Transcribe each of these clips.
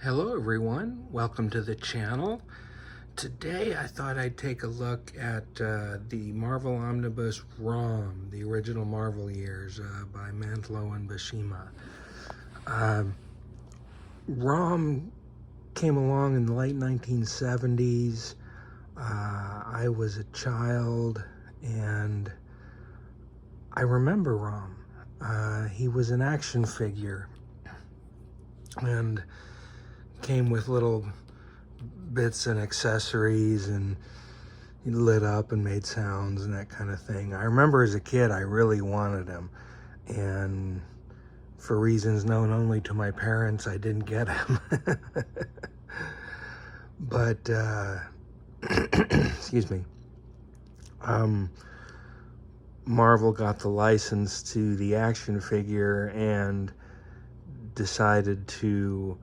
Hello everyone, welcome to the channel. Today I thought I'd take a look at the Marvel Omnibus ROM, the original Marvel years by Mantlo and Buscema. ROM came along in the late 1970s. I was a child and I remember ROM. He was an action figure and came with little bits and accessories, and he lit up and made sounds and that kind of thing. I remember as a kid I really wanted him, and for reasons known only to my parents I didn't get him. But excuse me, Marvel got the license to the action figure and decided to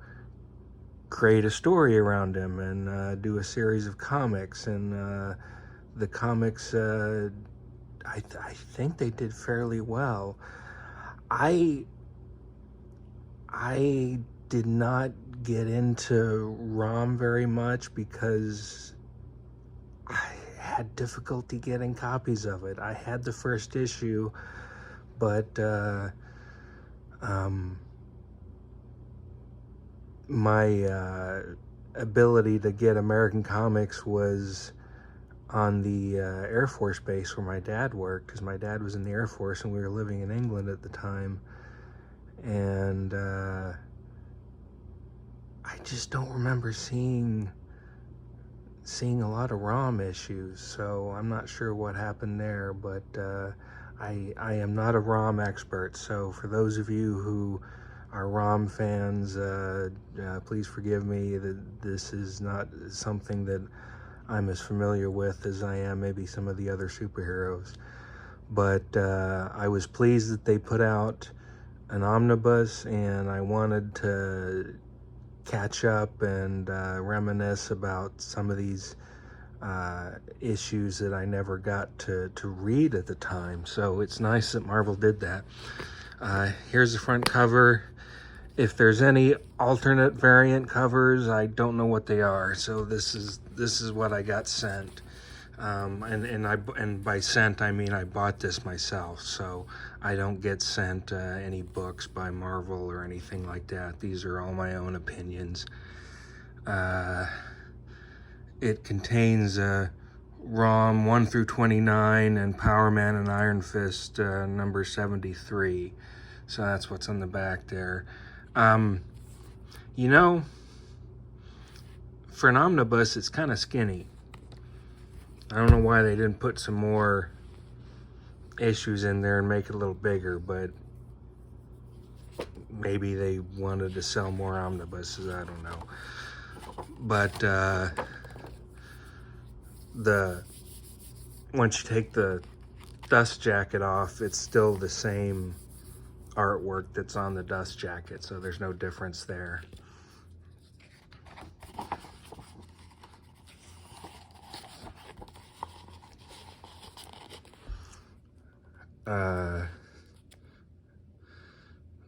create a story around him and do a series of comics, and the comics I think they did fairly well. I did not get into ROM very much because I had difficulty getting copies of it. I had the first issue, but my ability to get American comics was on the Air Force base where my dad worked, because my dad was in the Air Force and we were living in England at the time. And I just don't remember seeing a lot of ROM issues, so I'm not sure what happened there. But I am not a ROM expert, so for those of you who are ROM fans, please forgive me that this is not something that I'm as familiar with as I am maybe some of the other superheroes. But I was pleased that they put out an omnibus, and I wanted to catch up and reminisce about some of these issues that I never got to read at the time. So it's nice that Marvel did that. Here's the front cover. If there's any alternate variant covers, I don't know what they are. So this is what I got sent, and by sent I mean I bought this myself. So I don't get sent any books by Marvel or anything like that. These are all my own opinions. It contains ROM 1 through 29 and Power Man and Iron Fist number 73. So that's what's on the back there. You know, for an omnibus, it's kind of skinny. I don't know why they didn't put some more issues in there and make it a little bigger, but maybe they wanted to sell more omnibuses, I don't know. But once you take the dust jacket off, it's still the same artwork that's on the dust jacket, so there's no difference there.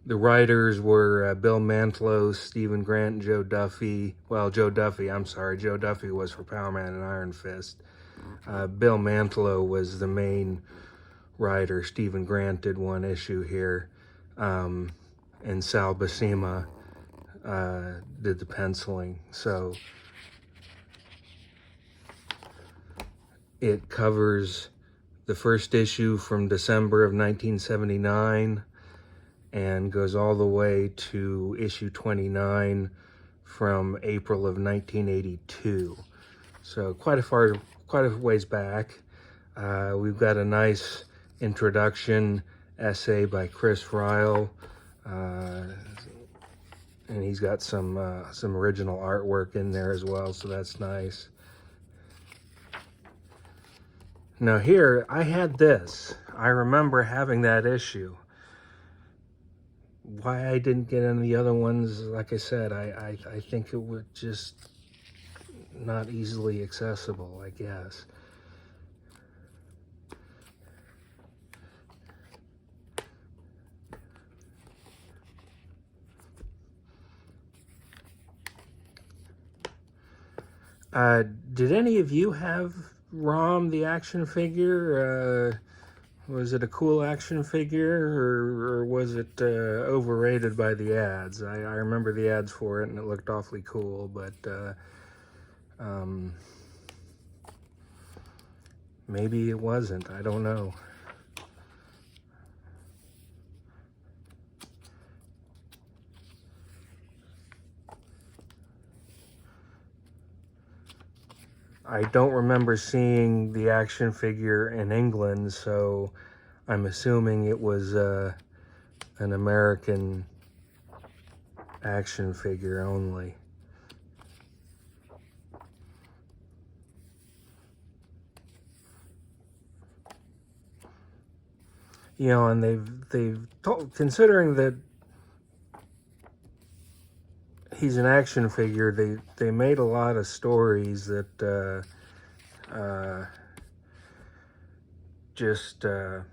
The writers were Bill Mantlo, Stephen Grant, and Joe Duffy. Well, Joe Duffy was for Power Man and Iron Fist. Bill Mantlo was the main writer. Stephen Grant did one issue here. And Sal Buscema did the penciling. So it covers the first issue from December of 1979 and goes all the way to issue 29 from April of 1982. So quite a ways back. We've got a nice introduction essay by Chris Ryle, and he's got some original artwork in there as well, so that's nice. Now here, I had this. I remember having that issue. Why I didn't get any of the other ones, like I said, I think it was just not easily accessible, I guess. Did any of you have ROM, the action figure? Was it a cool action figure, or was it overrated by the ads? I remember the ads for it, and it looked awfully cool, but maybe it wasn't. I don't know. I don't remember seeing the action figure in England, so I'm assuming it was an American action figure only. You know, and they've told, considering that he's an action figure, they made a lot of stories that just out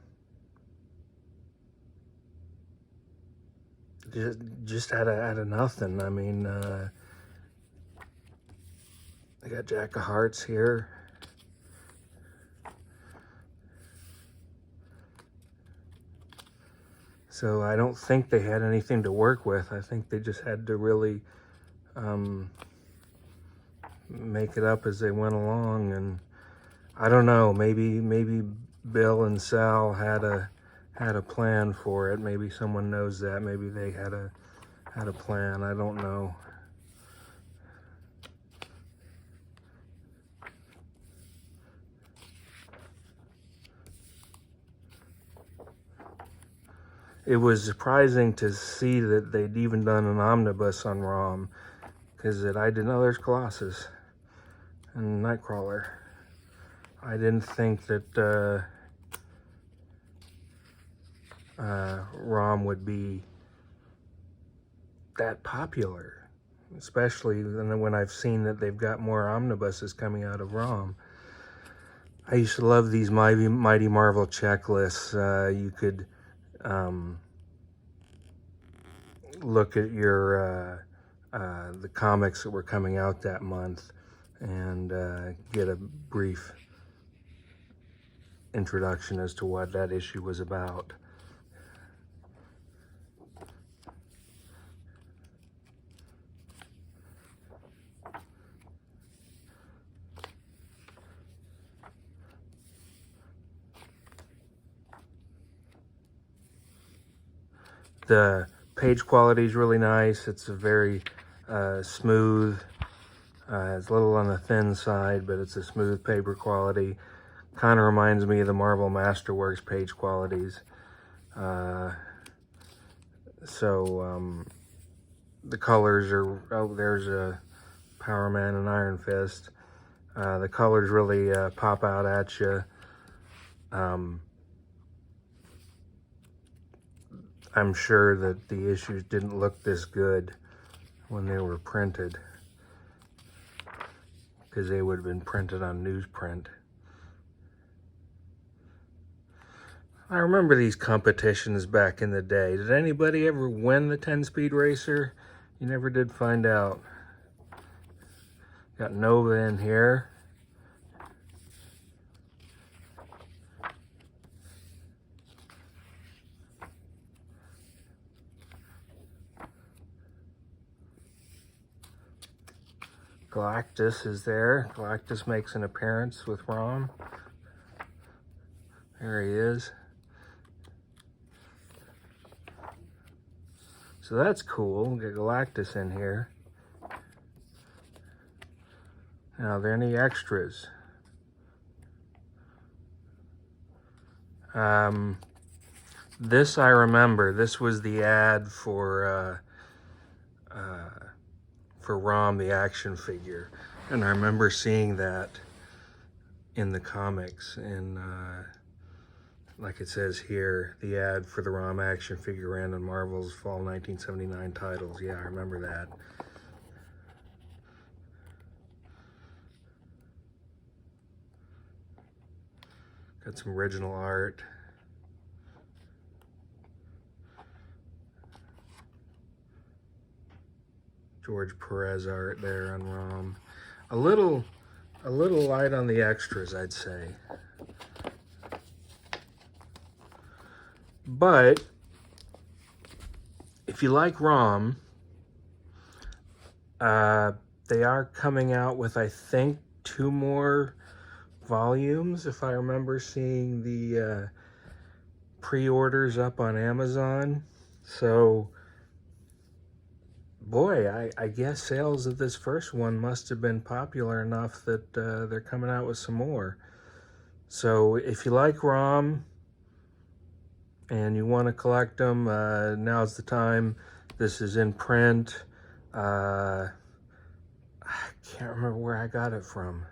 of nothing. I mean, I got Jack of Hearts here. So I don't think they had anything to work with. I think they just had to really make it up as they went along. And I don't know, maybe Bill and Sal had a plan for it. Maybe someone knows that. Maybe they had a plan. I don't know. It was surprising to see that they'd even done an omnibus on ROM, because I didn't know there's Colossus and Nightcrawler. I didn't think that ROM would be that popular, especially when I've seen that they've got more omnibuses coming out of ROM. I used to love these Mighty Marvel checklists. You could look at your the comics that were coming out that month and get a brief introduction as to what that issue was about. The page quality is really nice. It's a very smooth. It's a little on the thin side, but it's a smooth paper quality. Kind of reminds me of the Marvel Masterworks page qualities. The colors are, oh, there's a Power Man and Iron Fist. The colors really pop out at you. I'm sure that the issues didn't look this good when they were printed, because they would have been printed on newsprint. I remember these competitions back in the day. Did anybody ever win the 10-speed racer? You never did find out. Got Nova in here. Galactus is there. Galactus makes an appearance with ROM. There he is. So that's cool. We got Galactus in here. Now, are there any extras? This I remember. This was the ad for ROM, the action figure, and I remember seeing that in the comics. And like it says here, the ad for the ROM action figure ran on Marvel's fall 1979 titles. Yeah, I remember that. Got some original art. George Perez art there on ROM. a little light on the extras, I'd say. But if you like ROM, they are coming out with, I think, 2 more volumes, if I remember seeing the pre-orders up on Amazon. So, boy, I guess sales of this first one must have been popular enough that they're coming out with some more. So if you like ROM and you want to collect them, now's the time. This is in print. I can't remember where I got it from.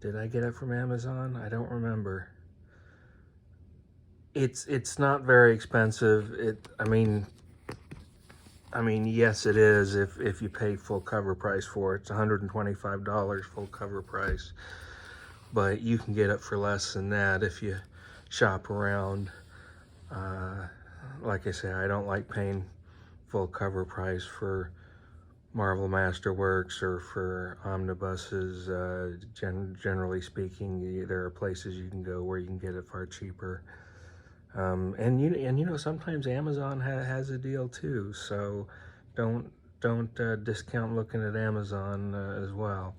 Did I get it from Amazon? I don't remember. It's not very expensive. I mean, yes, it is if you pay full cover price for it. It's $125 full cover price. But you can get it for less than that if you shop around. Like I say, I don't like paying full cover price for Marvel Masterworks or for omnibuses. Generally speaking, there are places you can go where you can get it far cheaper. And you know, sometimes Amazon has a deal too. So don't discount looking at Amazon as well.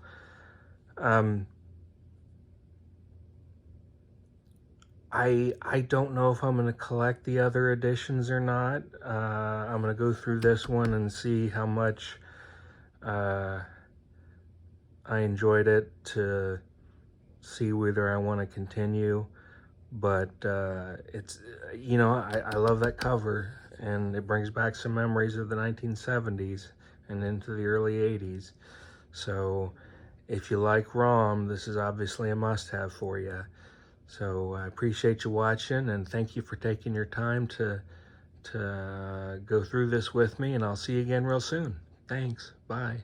I don't know if I'm going to collect the other editions or not. I'm going to go through this one and see how much I enjoyed it to see whether I want to continue. But it's, you know, I love that cover, and it brings back some memories of the 1970s and into the early 80s. So if you like ROM, this is obviously a must-have for you. So I appreciate you watching, and thank you for taking your time to go through this with me, and I'll see you again real soon. Thanks. Bye.